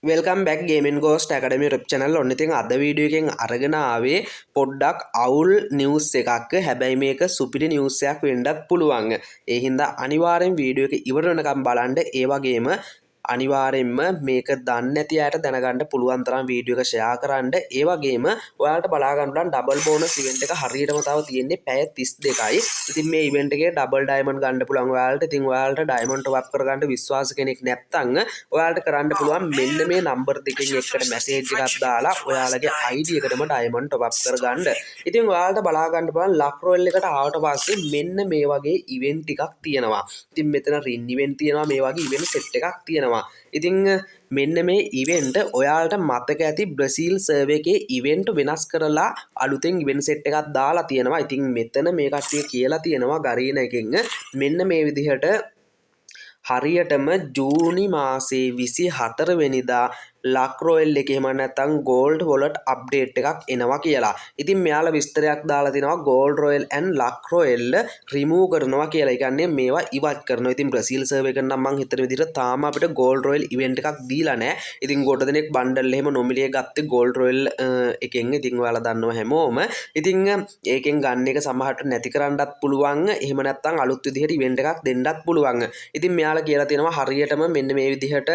Welcome back gaming ghost academy YouTube channel ඔන්න ඉතින් අද වීඩියෝ එකෙන් අරගෙන ආවේ පොඩ්ඩක් අවුල් නිවුස් එකක්. හැබැයි මේක සුපිරි නිවුස් එකක් වෙන්නත් පුළුවන්. ඒ හින්දා අනිවාර්යෙන් වීඩියෝ එක ඉවර වෙනකම් බලන්න. ඒ වගේම අනිවාර්යෙන්ම මේක දන්නේ නැති අයට දැනගන්න පුළුවන් තරම් වීඩියෝ එක ෂෙයා කරන්න. ඒ වගේම ඔයාලට බලා ගන්න පුළුවන් ඩබල් බෝනස් ඉවෙන්ට් එක හරියටම තව තියෙන්නේ පැය 32යි. ඉතින් මේ ඉවෙන්ට් එකේ ඩබල් ඩයමන්ඩ් ගන්න පුළුවන් ඔයාලට. ඉතින් ඔයාලට ඩයමන්ඩ් ටොප් අප් කරගන්න විශ්වාස කෙනෙක් නැත්නම් ඔයාලට කරන්න පුළුවන් මෙන්න මේ නම්බර් දෙකෙන් එකට මැසේජ් එකක් දාලා ඔයාලගේ ID එකටම ඩයමන්ඩ් ටොප් අප් කරගන්න. ඉතින් ඔයාලට බලා ගන්න පුළුවන් ලක් රොයල් එකට ආවට පස්සේ මෙන්න මේ වගේ ඉවෙන්ට් ටිකක් තියෙනවා. ඉතින් මෙතන රින් ඉවෙන්ට් තියෙනවා, මේ වගේ ඉවෙන්ට් සෙට් එකක් තියෙනවා. ඉතින් මෙන්න මේ ඉවෙන්ට් ඔයාලට මතක ඇති බ්‍රසීල් සර්වර් එකේ ඉවෙන්ට් වෙනස් කරලා අලුතෙන් ඉවෙන්ට් සෙට් එකක් දාලා තියෙනවා. ඉතින් මෙතන මේ කට්ටිය කියලා තියෙනවා ගරීන එකෙන් මෙන්න මේ විදිහට හරියටම ජූනි මාසේ 24 වෙනිදා ලක් රොයල් එකේ එහෙම නැත්නම් ගෝල්ඩ් වොලට් අප්ඩේට් එකක් එනවා කියලා. ඉතින් මෙයාලා විස්තරයක් දාලා තිනවා gold royal and luck royal remove කරනවා කියලා. ඒ කියන්නේ මේවා ඉවත් කරනවා. ඉතින් බ්‍රසීල් සර්වර් එකෙන් නම් මං හිතන විදිහට තාම අපිට ගෝල්ඩ් රොයල් ඉවෙන්ට් එකක් දීලා නැහැ. ඉතින් ගොඩ දෙනෙක් බණ්ඩල් එහෙම නොමිලේ ගත්තේ ගෝල්ඩ් රොයල් එකෙන්. ඉතින් ඔයාලා දන්නවා හැමෝම. ඉතින් ඒකෙන් ගන්න එක සමහරට නැති කරන්නත් පුළුවන්. එහෙම නැත්නම් අලුත් විදිහට ඉවෙන්ට් එකක් දෙන්නත් පුළුවන්. ඉතින් මෙයාලා කියලා තියෙනවා හරියටම මෙන්න මේ විදිහට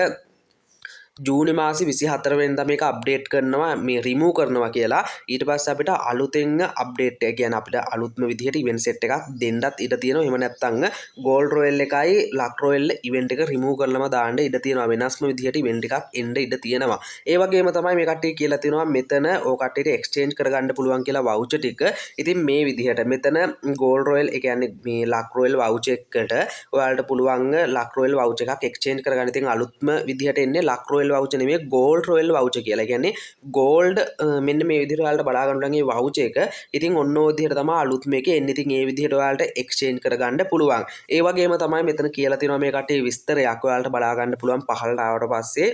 ජූනි මාසේ 24 වෙනිදා මේක අප්ඩේට් කරනවා, මේ රිමූව් කරනවා කියලා. ඊට පස්සේ අපිට අලුතෙන් අප්ඩේට් එක කියන්නේ අපිට අලුත්ම විදිහට ඉවෙන්ට් සෙට් එකක් දෙන්නත් ඉඩ තියෙනවා. එහෙම නැත්නම් ගෝල්ඩ් රොයල් එකයි ලක් රොයල් ඉවෙන්ට් එක රිමූව් කරලම දාන්න ඉඩ තියෙනවා. වෙනස්ම විදිහට ඉවෙන්ට් එකක් එන්න ඉඩ තියෙනවා. ඒ වගේම තමයි මේ කට්ටිය කියලා තියෙනවා මෙතන ඕක කට්ටියට එක්ස්චේන්ජ් කරගන්න පුළුවන් කියලා වවුචර් ටික. ඉතින් මේ විදිහට මෙතන ගෝල්ඩ් රොයල් ඒ කියන්නේ මේ ලක් රොයල් වවුචර් එකට ඔයාලට පුළුවන් ලක් රොයල් වවුචර් එකක් එක්ස්චේන්ජ් කරගන්න. ඉතින් අලුත්ම විදිහට එන්නේ ලක් රොයල් වවුචර් නෙමෙයි ගෝල්ඩ් රොයල් වවුචර් කියලා. කියන්නේ ගෝල්ඩ් මෙන්න මේ විදිහට ඔයාලට බලා ගන්න පුළුවන් මේ වවුචර් එක. ඉතින් ඔන්න ඔය විදිහට තමයි අලුත් මේකේ එන්නේ. ඉතින් මේ විදිහට ඔයාලට එක්ස්චේන්ජ් කරගන්න පුළුවන්. ඒ වගේම තමයි මෙතන කියලා තියෙනවා මේ කටේ විස්තරයක් ඔයාලට බලා ගන්න පුළුවන් පහළට ආවට පස්සේ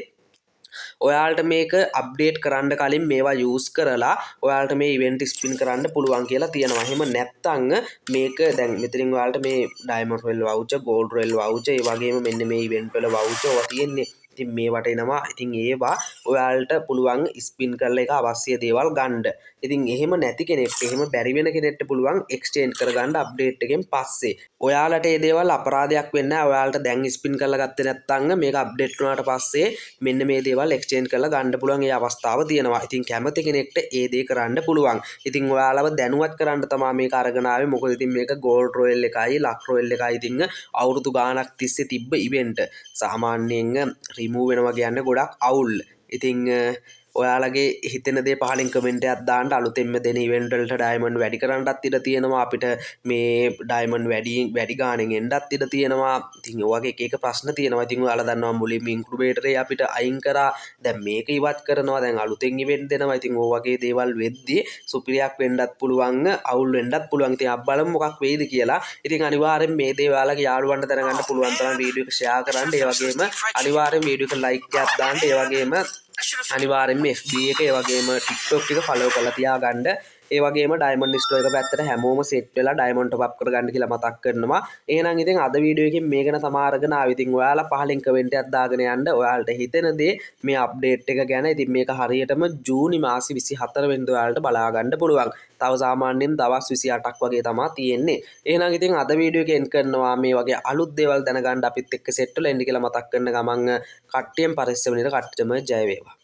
ඔයාලට මේක අප්ඩේට් කරන්න කලින් මේවා යූස් කරලා ඔයාලට මේ ඉවෙන්ට් ස්පින් කරන්න පුළුවන් කියලා තියෙනවා. එහෙම නැත්නම් මේක දැන් මෙතනින් ඔයාලට මේ diamond royal voucher, gold royal voucher, ඒ වගේම මෙන්න මේ ඉවෙන්ට් වල වවුචර් ඔවා තියෙන්නේ. ඉතින් මේවට එනවා. ඉතින් ඒවා ඔයාලට පුළුවන් ස්පින් කරලා එක අවශ්‍ය දේවල් ගන්න. ඉතින් එහෙම නැති කෙනෙක්ට, එහෙම බැරි වෙන කෙනෙක්ට පුළුවන් එක්ස්චේන්ජ් කරගන්න අප්ඩේට් එකෙන් පස්සේ. ඔයාලට මේ දේවල් අපරාධයක් වෙන්නේ නැහැ. ඔයාලට දැන් ස්පින් කරලා ගත්තේ නැත්නම් මේක අප්ඩේට් වුණාට පස්සේ මෙන්න මේ දේවල් එක්ස්චේන්ජ් කරලා ගන්න පුළුවන් ඒ අවස්ථාව තියෙනවා. ඉතින් කැමති කෙනෙක්ට ඒ දේ කරන්න පුළුවන්. ඉතින් ඔයාලව දැනුවත් කරන්න තමයි මේක අරගෙන ආවේ. මොකද ඉතින් මේක ගෝල්ඩ් රොයල් එකයි ලක් රොයල් එකයි ඉතින් අවුරුදු ගාණක් තිස්සේ තිබ්බ ඉවෙන්ට්. සාමාන්‍යයෙන් රිමූව් වෙනවා කියන්නේ ගොඩක් අවුල්. ඉතින් ඔයාලගේ හිතෙන දේ පහලින් කමෙන්ට් එකක් දාන්න. අලුතෙන්ම දෙන ඉවෙන්ට් වලට ඩයමන්ඩ් වැඩි කරන්නත් ඉඩ තියෙනවා. අපිට මේ ඩයමන්ඩ් වැඩි ගාණෙන් එන්නත් ඉඩ තියෙනවා. ඉතින් ඔය වගේ එක ප්‍රශ්න තියෙනවා. ඉතින් ඔයාලා දන්නවා මුලින්ම ඉන්කියුබේටරේ අපිට අයින් කරා. දැන් මේක ඉවත් කරනවා. දැන් අලුතෙන් ඉවෙන්ට් දෙනවා. ඉතින් ඔය වගේ දේවල් වෙද්දී සුපිරියක් වෙන්නත් පුළුවන්, අවුල් වෙන්නත් පුළුවන්. ඉතින් අපි බලමු මොකක් වෙයිද කියලා. ඉතින් අනිවාර්යෙන් මේ දේ ඔයාලගේ යාළුවන්ට දැනගන්න පුළුවන් තරම් වීඩියෝ එක ෂෙයා කරන්න. ඒ වගේම අනිවාර්යෙන් වීඩියෝ එක ලයික් එකක් දාන්න. ඒ වගේම අනිවාර්යෙන්ම FB එක ඒ වගේම TikTok එක ෆලෝ කරලා තියාගන්න. ඒ වගේම ඩයමන්ඩ් ස්ටෝර් එක පැත්තට හැමෝම සෙට් වෙලා ඩයමන්ඩ් ටොප් අප් කරගන්න කියලා මතක් කරනවා. එහෙනම් ඉතින් අද වීඩියෝ එකෙන් මේ ගැන තමයි අරගෙන ආවේ. ඉතින් ඔයාලා පහලින් කමෙන්ට් එකක් දාගෙන යන්න ඔයාලට හිතෙන දේ මේ අප්ඩේට් එක ගැන. ඉතින් මේක හරියටම ජූනි මාසේ 24 වෙනිදා ඔයාලට බලා ගන්න පුළුවන්. තව සාමාන්‍යයෙන් දවස් 28ක් වගේ තමයි තියෙන්නේ. එහෙනම් ඉතින් අද වීඩියෝ එක එන්ඩ් කරනවා. මේ වගේ අලුත් දේවල් දැනගන්න අපිත් එක්ක සෙට් වෙලා ඉන්න කියලා මතක් කරන ගමන් කට්ටියෙන් පරිස්සමෙන් ඉන්න කට්ටියටම ජය වේවා.